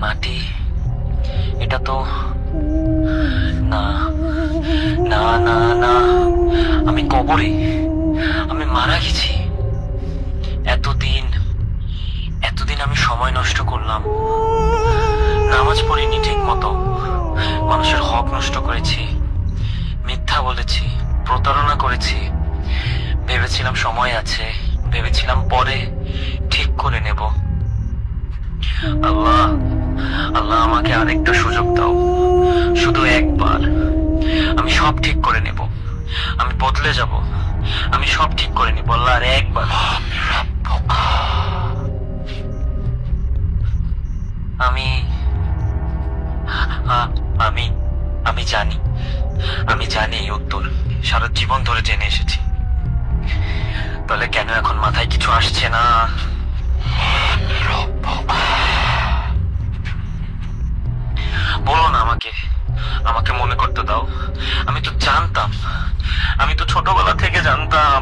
মাটি, এটা তো না, না না না, আমি কবরে, আমি মারা গেছি। এতদিন এতদিন আমি সময় নষ্ট করলাম, নামাজ পড়িনি ঠিক মতো, মানুষের হক নষ্ট করেছি, মিথ্যা বলেছি, প্রতারণা করেছি। ভেবেছিলাম সময় আছে, ভেবেছিলাম পরে ঠিক করে নেব। আল্লাহ, আল্লাহ আমাকে আরেকটা সুযোগ দাও, শুধু একবার। আমি সব ঠিক করে নেব, আমি বদলে যাব, আমি সব ঠিক করে নেব আল্লাহ, আর একবার। আমি আমি আমি জানি, আমি জানি এই উত্তর, সারা জীবন ধরে জেনে এসেছি। তাহলে কেন এখন মাথায় কিছু আসছে না? বলো না আমাকে, আমাকে মনে করতে দাও। আমি তো জানতাম, আমি তো ছোটবেলা থেকে জানতাম